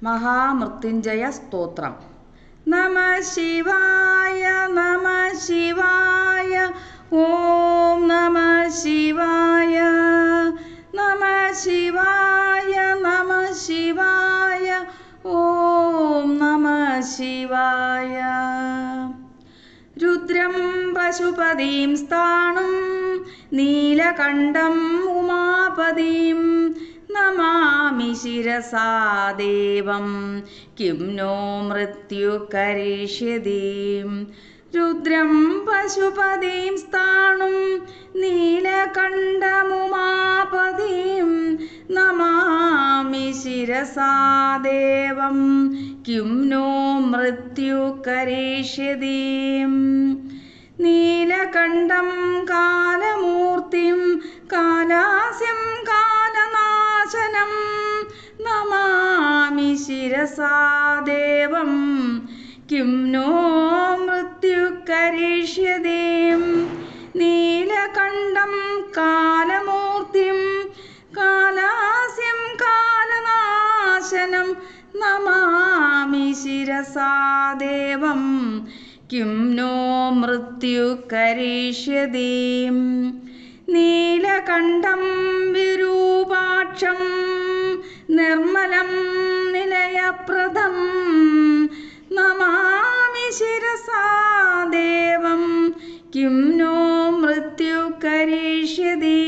മഹാമൃത്യുഞ്ജയ സ്തോത്രം. നമ ശിവായ നമ ശിവായ ഓം നമ ശിവായ നമ ശിവായ നമ ശിവായ ഓം നമ ശിവായ. രുദ്രം പശുപതിം സ്ഥാണും നീലകണ്ഠം ഉമാപതിം നമാമി ശിരസാ ദേവം കിം നോ മൃത്യു കരിഷ്യതി. രുദ്രം പശുപതിം സ്ഥാണും നീലകണ്ഠമുമാപതിം നമാമി ശിരസാ ദേവം കിം നോ മൃത്യു കരിഷ്യതി. നീലകണ്ഠം കാലമൂർത്തിം കാലാസ്യം കാലനാശനം നമാമി ശിരസാ ദേവം കിം നോ മൃത്യു കരിഷ്യതി. നീലകണ്ഠം കാലമൂർത്തിം കാലാസ്യം കാലനാശനം നമാമി ശിരസാ ദേവം കിം നോ മൃത്യു കരിഷ്യതി. നീലകണ്ഠം വിരൂപാക്ഷം നിർമ്മലം നിലയപ്രദം നമാമി ശിരസാ ദേവം കിം നോ മൃത്യു കരിഷ്യതി.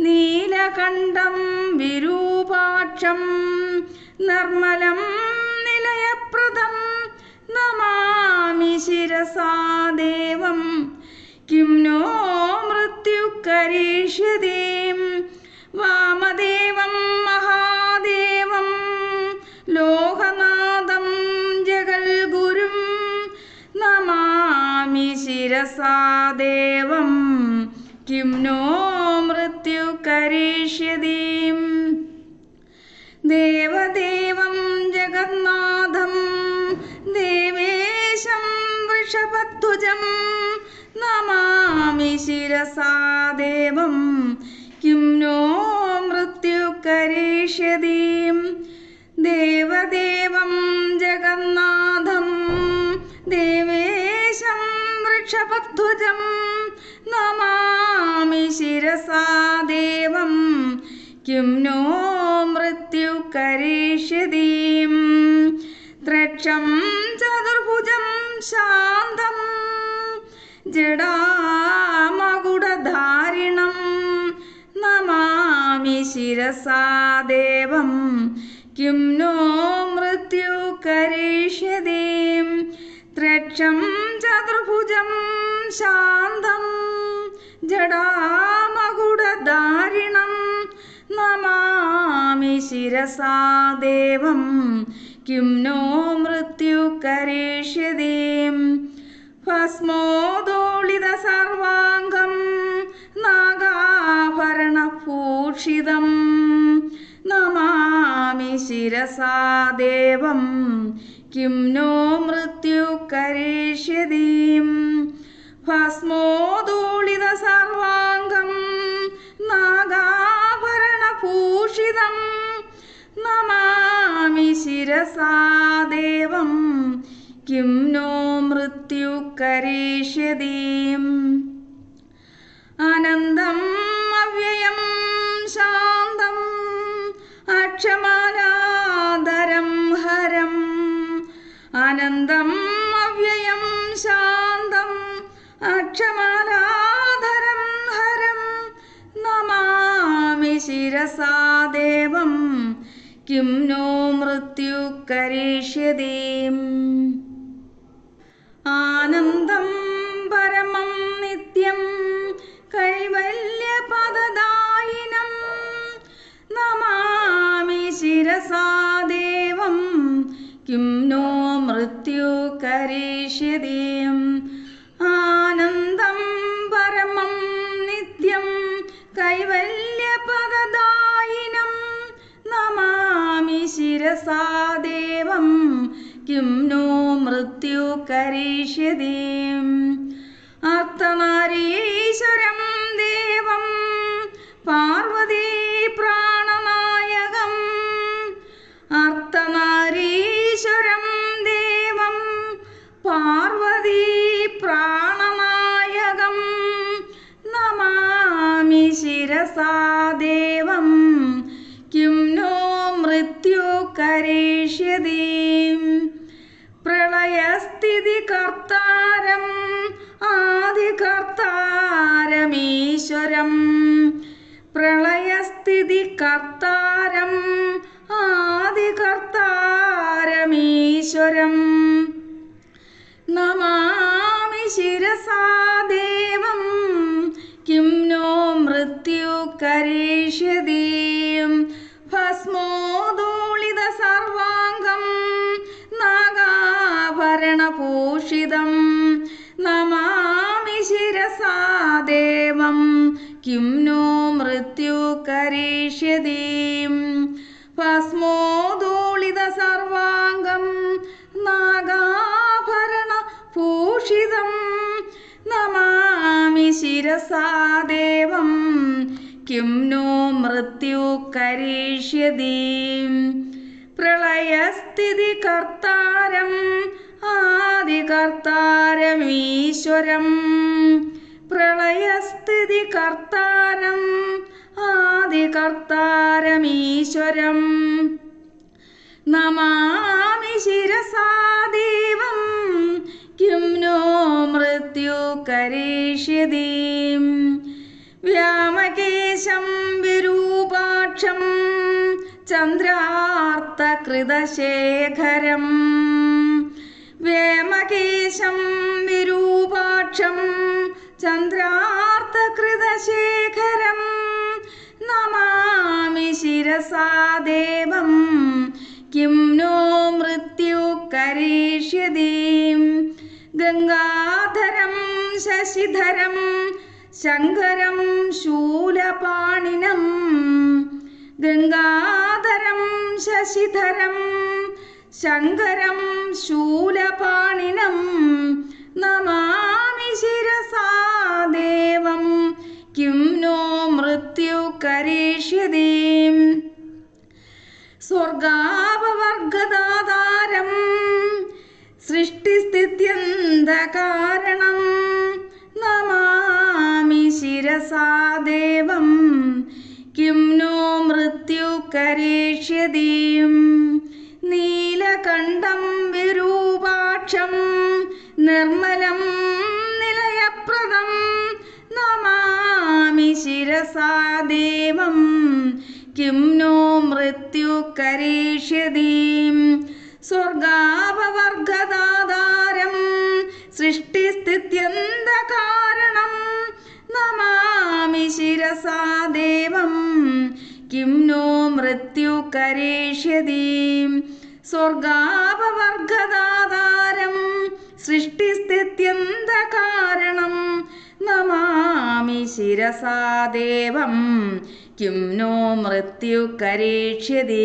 നീലകണ്ഠം വിരൂപാക്ഷം നിർമ്മലം നിലയപ്രദം നമാമി ശിരസാ ദേവം കിം നോ മൃത്യു കരിഷ്യതി. വാമദേവം മഹാദേവം ലോകനാഥം ജഗൽഗുരും നമാമി ശിരസാ ദേവം കിം നോ മൃത്യു കരിഷ്യതി. ദേവദേവം ജഗന്നാഥം ദേവേശം വൃഷഭധ്വജം നമാമി ശിരസാ ദേവം കിം നോ മൃത്യു കരിഷ്യതി. ദേവദേവം ജഗന്നാഥം ദേവേശം വൃഷഭധ്വജം നമാമി ശിരസാ ദേവം കിം നോ മൃത്യു കരിഷ്യതി. ത്രക്ഷം ചതുർഭുജം ശാന്തം ജടാമകുടധാരിണം നമാമി ശിരസാ ദേവം കിം നോ മൃത്യു കരിഷ്യതി. ത്രക്ഷം ചതുർഭുജം ശാന്തം ജടാമകുടധാരിണം നമാമി ശിരസാ ദേവം കിം നോ മൃത്യു കരിഷ്യതി. ഭസ്മോദോളിത സർവാംഗം നാഗാഭരണഭൂഷിതം നമാമി ശിരസാ ദേവം കിം നോ മൃത്യു കരിഷ്യതി. ഭസ്മോദോളിത സർവാംഗം നാഗാഭരണഭൂഷിതം നമാമി ശിരസാ ദേവം കിം നോ മൃത്യു കരിഷ്യതി. അനന്തം അവ്യയം ശാന്തം അക്ഷമാലാധരം ഹരം അനന്തം അവ്യയം ശാന്തം അക്ഷമാലാധരം ഹരം നമാമി ശിരസാ ദേവം കിം നോ മൃത്യു കരിഷ്യതി. ആനന്ദം പരമം നിത്യം കൈവല്യപദദായിനം നമാമി ശിരസാ ദേവം കിം നോ മൃത്യു കരിഷ്യതി. ആനന്ദം പരമം നിത്യം കൈവല്യപദദായിനം നമാമി ശിരസാ ദേവം കിം നോ മൃത്യു കരിഷ്യതി. അർത്ഥനാരീശ്വരം ദേവം പാർവതീ പ്രാണനായകം അർത്ഥനാരീ मृत्यु करिष्यति प्रलयस्थितिकर्तारम् आदिकर्तारमीश्वरम् प्रलयस्थितिकर्तारम् आदिकर्तारमीश्वरम् नमामि शिरसा देवं किं नो मृत्यु करिष्यति भस्मोदोलितसर्वाङ्गं नागाभरणभूषितं नमामि शिरसा देवं किं नो मृत्यु करिष्यति भस्मोदोलितसर्वाङ्गं नागाभरणभूषितं नमामि शिरसा देवं किं नो मृत्यु करिष्यति प्रलयस्थितिकर्तारम् आदिकर्तारमीश्वरम् प्रलयस्थितिकर्तारम् आदिकर्तारमीश्वरम् नमामि शिरसा देवं किं नो मृत्यु करिष्यति व्यामकेशं विरूपाक्षं चन्द्रार्तकृतशेखरम् व्यामकेशं विरूपाक्षं चन्द्रार्तकृतशेखरम् नमामि शिरसा देवं किं नो मृत्यु करिष्यति गंगाधरं शशिधरं शङ्करं शूलपाणिनं गंगाधरं शशिधरं शङ्करं शूलपाणिनं नमामि शिरसा देवं किं नो मृत्यु करिष्यति स्वर्गापवर्गदातारं सृष्टिस्थित्यन्तकारणं नमामि शिरसा देवं किं नो मृत्यु करिष्यति नीलकण्ठं विरूपाक्षं निर्मलं निलयप्रदं नमामि शिरसा देवं किं नो मृत्यु करिष्यति स्वर्गापवर्गदातारं सृष्टिस्थित्यन्तकारणं नमामि शिरसा देवं किं नो मृत्यु करिष्यति स्वर्गापवर्गदातारं सृष्टिस्थित्यन्तकारणं नमामि शिरसा देवं किं नो मृत्यु करिष्यति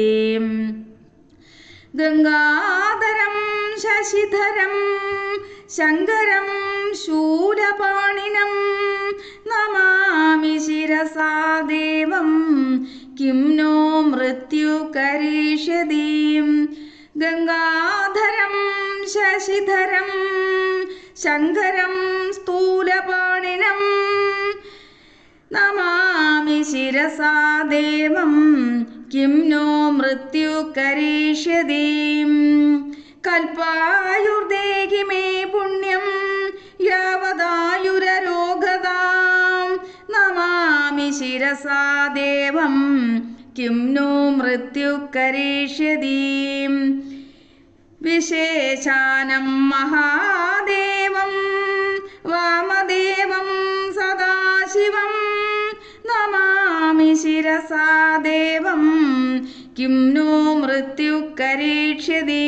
गंगाधरं शशिधरं शङ्करं शूलपाणिनं नमामि शिरसा देवं किं नो मृत्यु करिष्यति गंगाधरं शशिधरं शङ्करं स्थूलपाणिनं नमामि शिरसा देवं किं नो मृत्यु करिष्यति कल्पायुर्देहि मे पुण्यं यावदायुररोगदां नमामि शिरसा देवं किं नो मृत्यु करिष्यति विशेषानं महादेवं वामदेवं सदाशिवं नमामि शिरसा देवं किं नो मृत्यु करिष्यति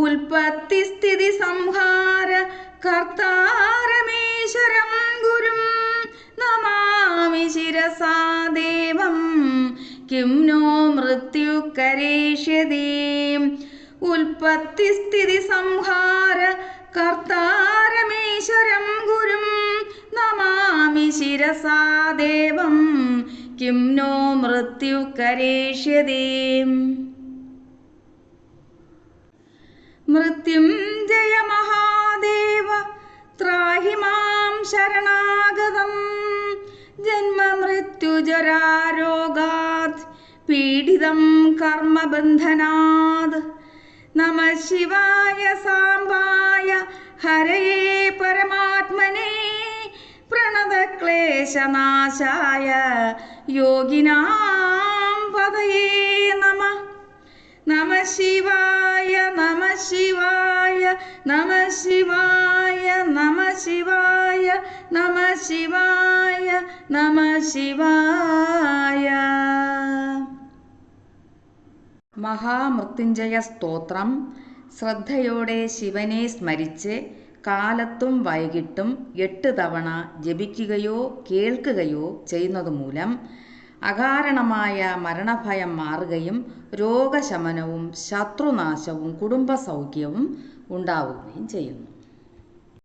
उत्पत्तिस्थितिसंहार कर्तारमीश्वरं गुरुं नमामि शिरसा देवं किं नो मृत्यु करिष्यति उत्पत्तिस्थितिसंहार कर्तारमीश्वरं गुरुं नमामि शिरसा देवं किं नो मृत्यु करिष्यति मृत्युञ्जय महादेव त्राहि मां शरणागतं जन्म मृत्युजरारोगात् पीडित മോചിതം കർമ്മബന്ധനാത്. നമഃ ശിവായ സാംബായ ഹരയേ പരമാത്മനേ പ്രണതക്ലേശനാശായ യോഗിനാം പതയേ നമഃ. നമഃ ശിവായ നമഃ ശിവായ നമഃ ശിവായ നമഃ ശിവായ നമഃ ശിവായ നമഃ ശിവായ. മഹാമൃത്യുഞ്ജയ സ്തോത്രം ശ്രദ്ധയോടെ ശിവനെ സ്മരിച്ച് കാലത്തും വൈകിട്ടും 8 തവണ ജപിക്കുകയോ കേൾക്കുകയോ ചെയ്യുന്നതുമൂലം അകാരണമായ മരണഭയം മാറുകയും രോഗശമനവും ശത്രുനാശവും കുടുംബസൗഖ്യവും ഉണ്ടാവുകയും ചെയ്യുന്നു.